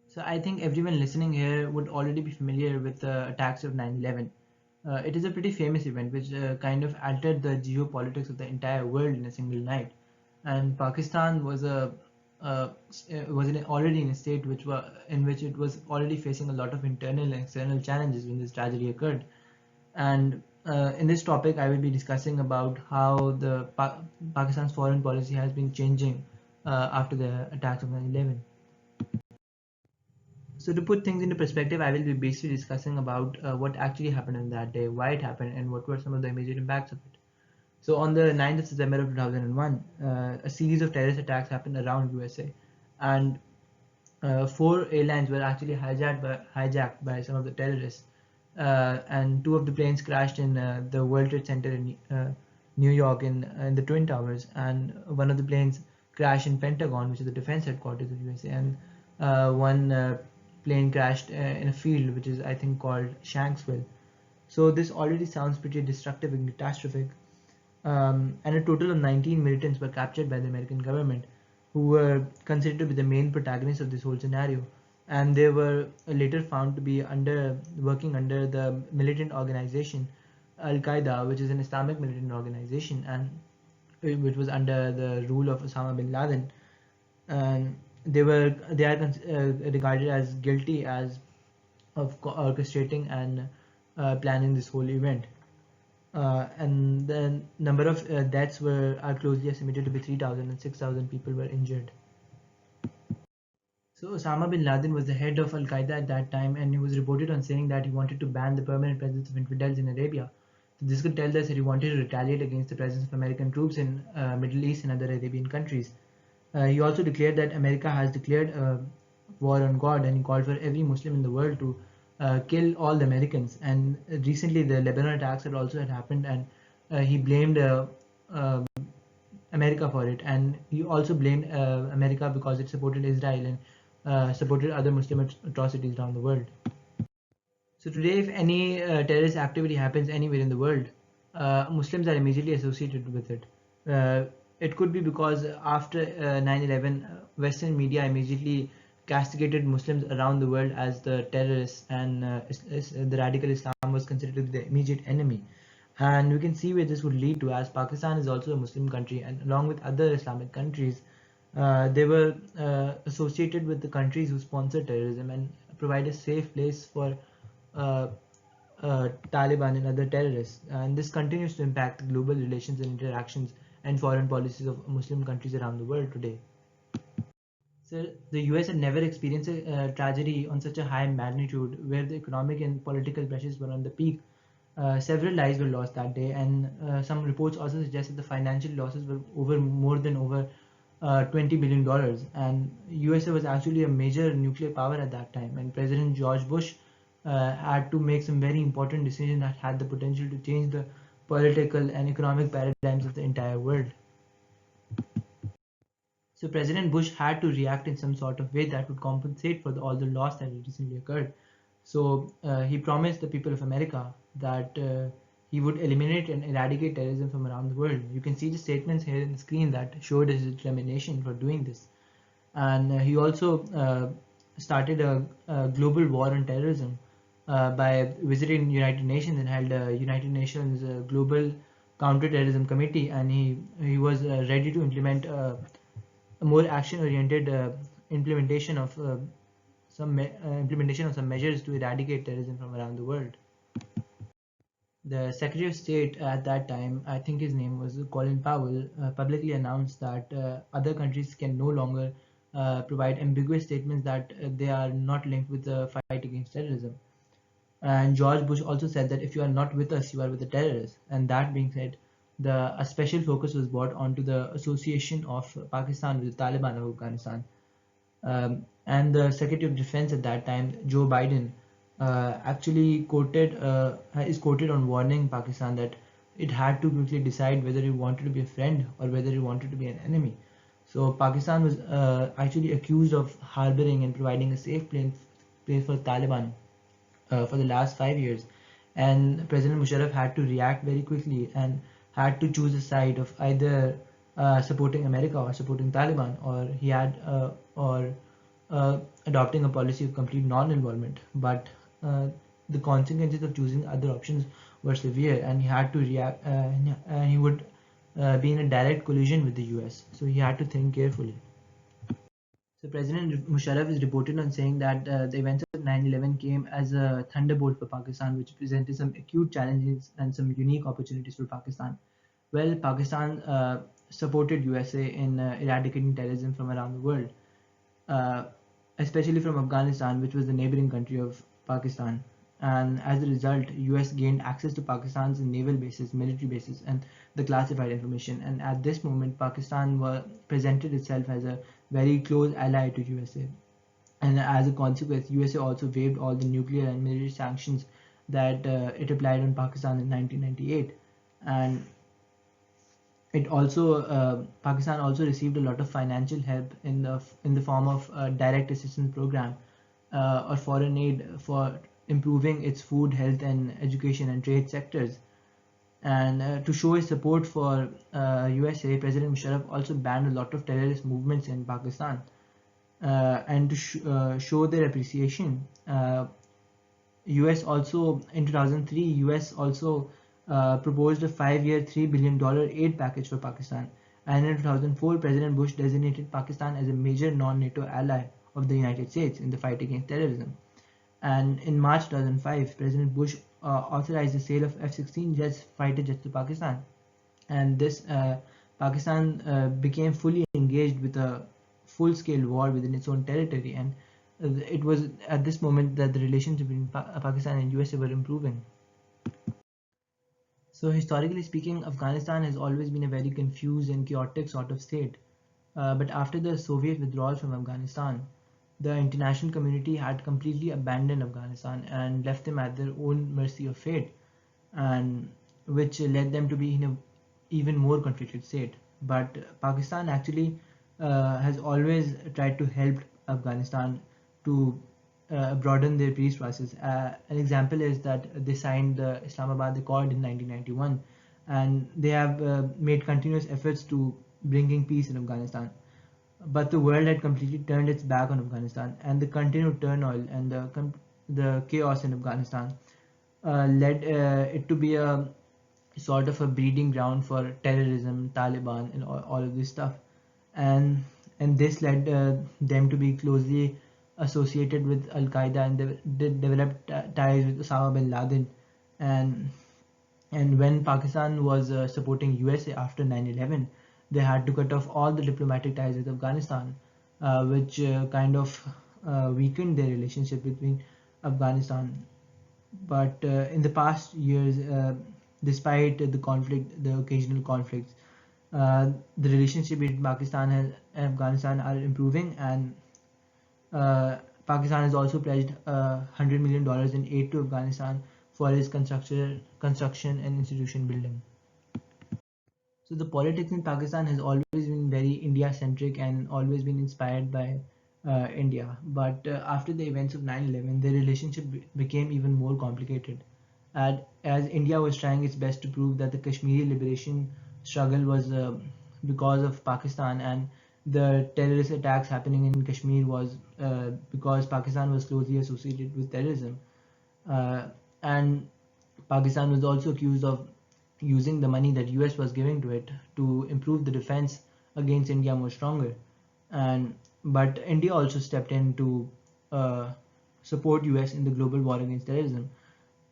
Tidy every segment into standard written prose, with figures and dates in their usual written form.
So I think everyone listening here would already be familiar with the attacks of 9/11. It is a pretty famous event which kind of altered the geopolitics of the entire world in a single night. And Pakistan already in a state in which it was already facing a lot of internal and external challenges when this tragedy occurred. And in this topic, I will be discussing about how Pakistan's foreign policy has been changing after the attacks of 9/11. So to put things into perspective, I will be basically discussing about what actually happened on that day, why it happened, and what were some of the immediate impacts of it. So on the 9th of September of 2001, a series of terrorist attacks happened around USA, and four airlines were actually hijacked by some of the terrorists, and two of the planes crashed in the World Trade Center in New York in the Twin Towers, and one of the planes crashed in Pentagon, which is the defense headquarters of USA, and one plane crashed in a field which is I think called Shanksville. So this already sounds pretty destructive and catastrophic. And a total of 19 militants were captured by the American government, who were considered to be the main protagonists of this whole scenario. And they were later found to be working under the militant organization Al Qaeda, which is an Islamic militant organization, and which was under the rule of Osama bin Laden. And they are regarded as guilty as of orchestrating and planning this whole event. And the number of deaths are closely estimated to be 3,000, and 6,000 people were injured. So Osama bin Laden was the head of Al Qaeda at that time, and he was reported on saying that he wanted to ban the permanent presence of infidels in Arabia. So this could tell us that he wanted to retaliate against the presence of American troops in Middle East and other Arabian countries. He also declared that America has declared war on God, and he called for every Muslim in the world to kill all the Americans. And recently, the Lebanon attacks had happened, and he blamed uh, America for it, and he also blamed America because it supported Israel and supported other Muslim atrocities around the world. So today, if any terrorist activity happens anywhere in the world, Muslims are immediately associated with it. Uh, it could be because after 9/11, Western media immediately castigated Muslims around the world as the terrorists, and the radical Islam was considered to be the immediate enemy. And we can see where this would lead to, as Pakistan is also a Muslim country, and along with other Islamic countries, they were associated with the countries who sponsor terrorism and provide a safe place for uh, Taliban and other terrorists. And this continues to impact global relations and interactions and foreign policies of Muslim countries around the world today. So the US had never experienced a tragedy on such a high magnitude, where the economic and political pressures were on the peak. Several lives were lost that day, and some reports also suggest that the financial losses were over $20 billion. And USA was actually a major nuclear power at that time, and President George Bush had to make some very important decisions that had the potential to change the political and economic paradigms of the entire world. So President Bush had to react in some sort of way that would compensate for all the loss that had recently occurred. So he promised the people of America that he would eliminate and eradicate terrorism from around the world. You can see the statements here in the screen that showed his determination for doing this. And he also started a global war on terrorism by visiting United Nations, and held a United Nations Global Counterterrorism Committee, and he was ready to implement a more action-oriented implementation of some measures to eradicate terrorism from around the world. The Secretary of State at that time, I think his name was Colin Powell, publicly announced that other countries can no longer provide ambiguous statements that they are not linked with the fight against terrorism. And George Bush also said that if you are not with us, you are with the terrorists. And that being said, a special focus was brought onto the association of Pakistan with the Taliban of Afghanistan. And the Secretary of Defense at that time, Joe Biden, actually is quoted on warning Pakistan that it had to quickly decide whether it wanted to be a friend or whether it wanted to be an enemy. So Pakistan was actually accused of harboring and providing a safe place for Taliban for the last 5 years, and President Musharraf had to react very quickly and had to choose a side of either supporting America or supporting Taliban, or he had or adopting a policy of complete non-involvement, but the consequences of choosing other options were severe, and he had to react, and he would be in a direct collision with the US, so he had to think carefully. So President Musharraf is reported on saying that the events of 9/11 came as a thunderbolt for Pakistan, which presented some acute challenges and some unique opportunities for Pakistan. Well, Pakistan supported USA in eradicating terrorism from around the world, uh, especially from Afghanistan, which was the neighboring country of Pakistan. And as a result, US gained access to Pakistan's naval bases, military bases, and the classified information. And at this moment, Pakistan presented itself as a very close ally to USA. And as a consequence, USA also waived all the nuclear and military sanctions that it applied on Pakistan in 1998. And it also Pakistan also received a lot of financial help in the form of a direct assistance program or foreign aid for improving its food, health, and education and trade sectors. And to show his support for USA, President Musharraf also banned a lot of terrorist movements in Pakistan. And to show their appreciation, US also in 2003, US also proposed a 5-year, $3 billion aid package for Pakistan. And in 2004, President Bush designated Pakistan as a major non-NATO ally of the United States in the fight against terrorism. And in March 2005, President Bush authorized the sale of F-16 fighter jets to Pakistan. And this Pakistan became fully engaged with a full-scale war within its own territory. And it was at this moment that the relations between Pakistan and USA were improving. So historically speaking, Afghanistan has always been a very confused and chaotic sort of state. But after the Soviet withdrawal from Afghanistan, the international community had completely abandoned Afghanistan and left them at their own mercy of fate, and which led them to be in an even more conflicted state. But Pakistan actually has always tried to help Afghanistan to broaden their peace process. An example is that they signed the Islamabad Accord in 1991, and they have made continuous efforts to bringing peace in Afghanistan. But the world had completely turned its back on Afghanistan, and the continued turmoil and the chaos in Afghanistan led it to be a sort of a breeding ground for terrorism, Taliban, and all of this stuff. And this led them to be closely associated with Al Qaeda, and they developed ties with Osama bin Laden. And when Pakistan was supporting USA after 9/11, they had to cut off all the diplomatic ties with Afghanistan, which kind of weakened their relationship between Afghanistan. But in the past years, despite the conflict, the occasional conflicts, the relationship between Pakistan and Afghanistan are improving, and uh, Pakistan has also pledged $100 million in aid to Afghanistan for its construction and institution building. So the politics in Pakistan has always been very India-centric and always been inspired by India. But after the events of 9/11, the relationship became even more complicated. As India was trying its best to prove that the Kashmiri liberation struggle was because of Pakistan, and the terrorist attacks happening in Kashmir was because Pakistan was closely associated with terrorism. And Pakistan was also accused of using the money that US was giving to it to improve the defense against India more stronger. And but India also stepped in to uh, support US in the global war against terrorism.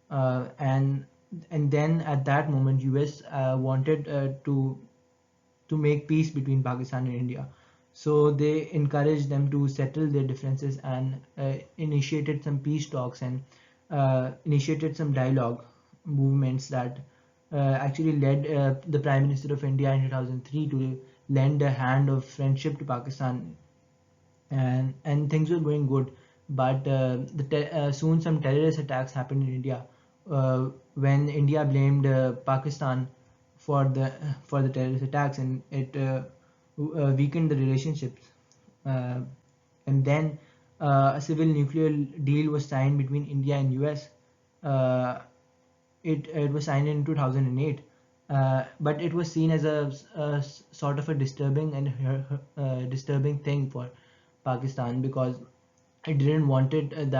Uh, and and then at that moment, US wanted to make peace between Pakistan and India. So they encouraged them to settle their differences and initiated some peace talks and initiated some dialogue movements that actually led the Prime Minister of India in 2003 to lend a hand of friendship to Pakistan, and things were going good. But soon some terrorist attacks happened in India when India blamed Pakistan for the terrorist attacks, and it weakened the relationships. Uh, and then a civil nuclear deal was signed between India and US. Uh, it was signed in 2008, but it was seen as a sort of a disturbing and disturbing thing for Pakistan because it didn't wanted it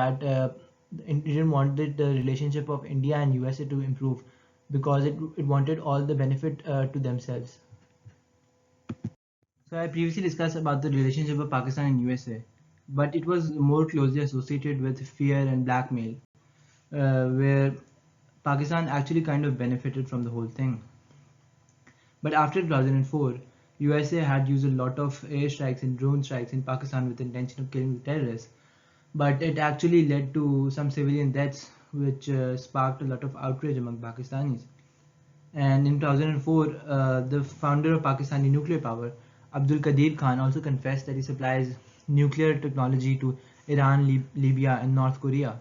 didn't wanted the relationship of India and USA to improve because it wanted all the benefit to themselves. So I previously discussed about the relationship of Pakistan and USA, but it was more closely associated with fear and blackmail, where Pakistan actually kind of benefited from the whole thing. But after 2004, USA had used a lot of airstrikes and drone strikes in Pakistan with the intention of killing the terrorists. But it actually led to some civilian deaths, which sparked a lot of outrage among Pakistanis. And in 2004, the founder of Pakistani nuclear power, Abdul Qadir Khan, also confessed that he supplies nuclear technology to Iran, Libya, and North Korea.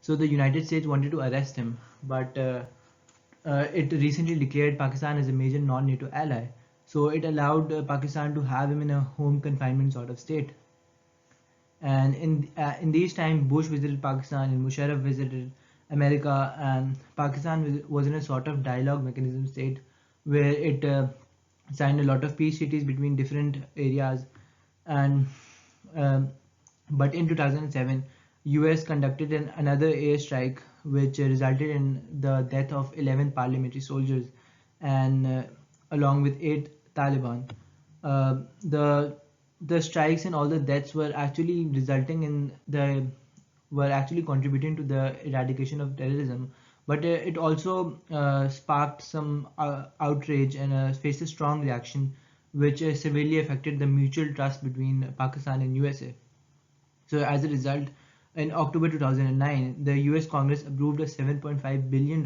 So the United States wanted to arrest him, but it recently declared Pakistan as a major non-NATO ally. So it allowed Pakistan to have him in a home confinement sort of state. And in these times, Bush visited Pakistan and Musharraf visited America, and Pakistan was in a sort of dialogue mechanism state where it signed a lot of peace treaties between different areas. And um, but in 2007, US conducted another airstrike which resulted in the death of 11 parliamentary soldiers and along with 8 Taliban. The strikes and all the deaths were actually resulting in the were actually contributing to the eradication of terrorism, but it also sparked some outrage and faced a strong reaction, which severely affected the mutual trust between Pakistan and USA. So as a result, in October 2009, the US Congress approved a $7.5 billion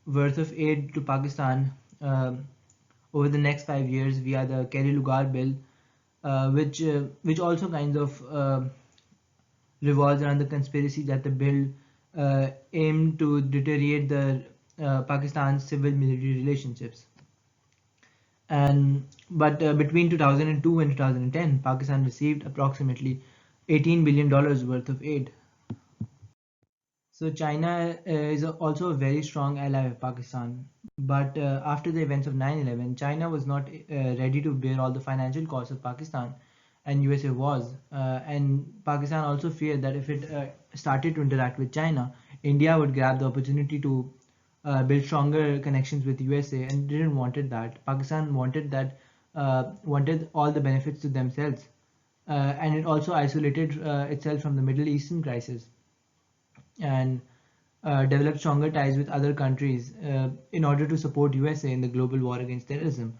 worth of aid to Pakistan over the next 5 years via the Kerry-Lugar bill, which also kind of revolves around the conspiracy that the bill aimed to deteriorate the Pakistan's civil-military relationships. And but between 2002 and 2010, Pakistan received approximately $18 billion worth of aid. So China is also a very strong ally of Pakistan. But after the events of 9/11, China was not ready to bear all the financial costs of Pakistan, and USA was. And Pakistan also feared that if it started to interact with China, India would grab the opportunity to build stronger connections with USA, and didn't wanted that. Pakistan wanted all the benefits to themselves, and it also isolated itself from the Middle Eastern crisis and develop stronger ties with other countries in order to support USA in the global war against terrorism.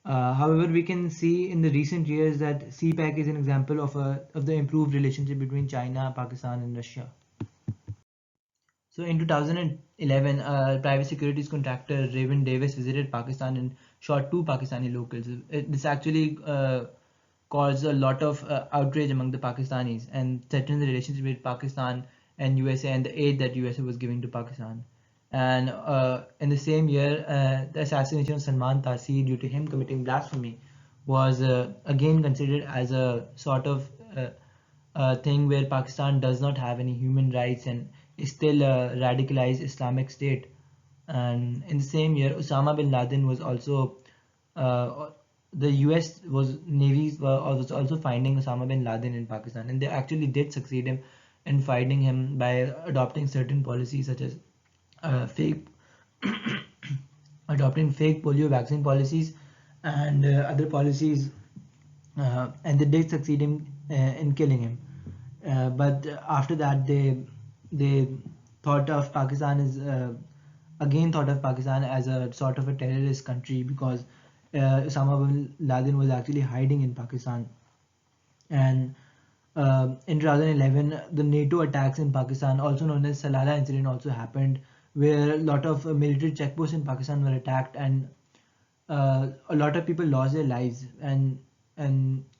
However, we can see in the recent years that CPEC is an example of the improved relationship between China, Pakistan, and Russia. So in 2011, private securities contractor Raven Davis visited Pakistan and shot 2 Pakistani locals. This actually caused a lot of outrage among the Pakistanis and threatened the relationship with Pakistan and USA and the aid that USA was giving to Pakistan. And in the same year, the assassination of Salman Taseer due to him committing blasphemy was again considered as a sort of thing where Pakistan does not have any human rights and is still a radicalized Islamic state. And in the same year, Osama bin Laden was also the US was also finding Osama bin Laden in Pakistan, and they actually did succeed in finding him by adopting certain policies such as fake adopting fake polio vaccine policies and other policies, and they did succeed in killing him. But after that, they thought of Pakistan as again thought of Pakistan as a sort of a terrorist country because Osama bin Laden was actually hiding in Pakistan. And in 2011, the NATO attacks in Pakistan, also known as Salalah incident, also happened, where a lot of military checkposts in Pakistan were attacked, and a lot of people lost their lives. And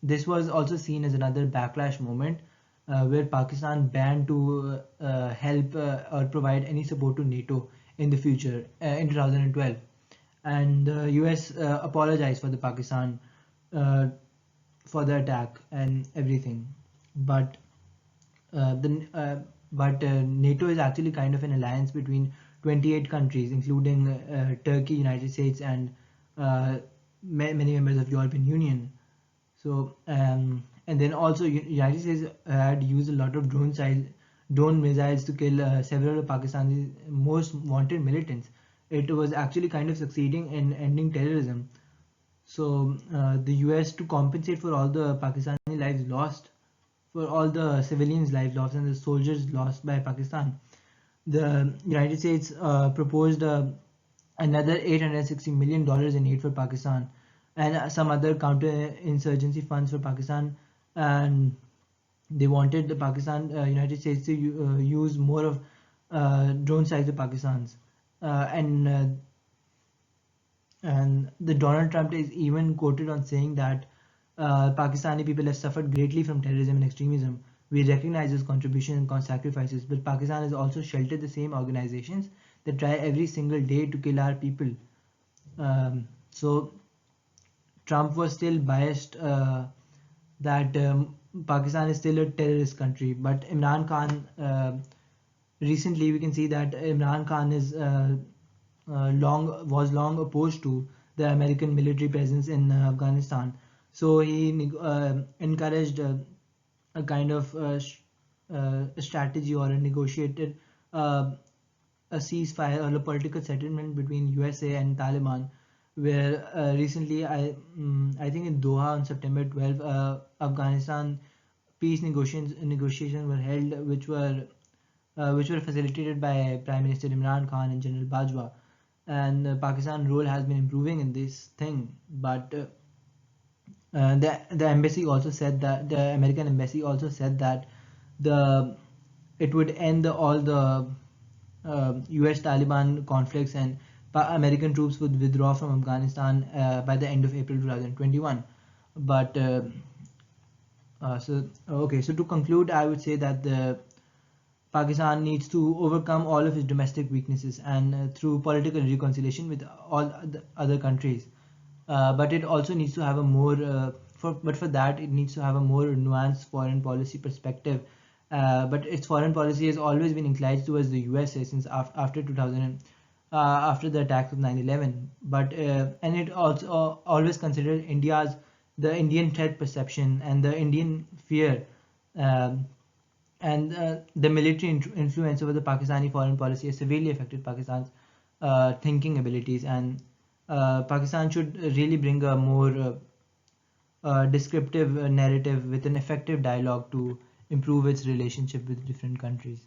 this was also seen as another backlash moment, where Pakistan banned to help or provide any support to NATO in the future in 2012. And the US apologized for the Pakistan for the attack and everything. But NATO is actually kind of an alliance between 28 countries, including Turkey, United States, and many members of European Union. So and then also United States had used a lot of drone missiles to kill several of Pakistan's most wanted militants. It was actually kind of succeeding in ending terrorism. So the US, to compensate for all the Pakistani lives lost, for all the civilians' lives lost and the soldiers lost by Pakistan, the United States proposed another $860 million in aid for Pakistan and some other counter-insurgency funds for Pakistan, and they wanted the United States to use more of drone strikes with Pakistan's, and the Donald Trump is even quoted on saying that Pakistani people have suffered greatly from terrorism and extremism. We recognize his contribution and sacrifices, but Pakistan has also sheltered the same organizations that try every single day to kill our people. So Trump was still biased that Pakistan is still a terrorist country, but Imran Khan, recently we can see that Imran Khan is was long opposed to the American military presence in Afghanistan. So he encouraged a kind of strategy or a negotiated a ceasefire or a political settlement between USA and Taliban, where recently I think in Doha on September 12th, Afghanistan peace negotiations were held, which were facilitated by Prime Minister Imran Khan and General Bajwa, and Pakistan role has been improving in this thing, but the embassy also said that the American embassy also said that the it would end all the U.S. Taliban conflicts, and American troops would withdraw from Afghanistan by the end of April 2021. But so to conclude, I would say that the Pakistan needs to overcome all of its domestic weaknesses and through political reconciliation with all the other countries. But it also needs to have a more for that it needs to have a more nuanced foreign policy perspective. But its foreign policy has always been inclined towards the USA since after 2000, after the attacks of 9/11. But and it also always considered the Indian threat perception and the Indian fear. Um, and the military influence over the Pakistani foreign policy has severely affected Pakistan's thinking abilities, and Pakistan should really bring a more descriptive narrative with an effective dialogue to improve its relationship with different countries.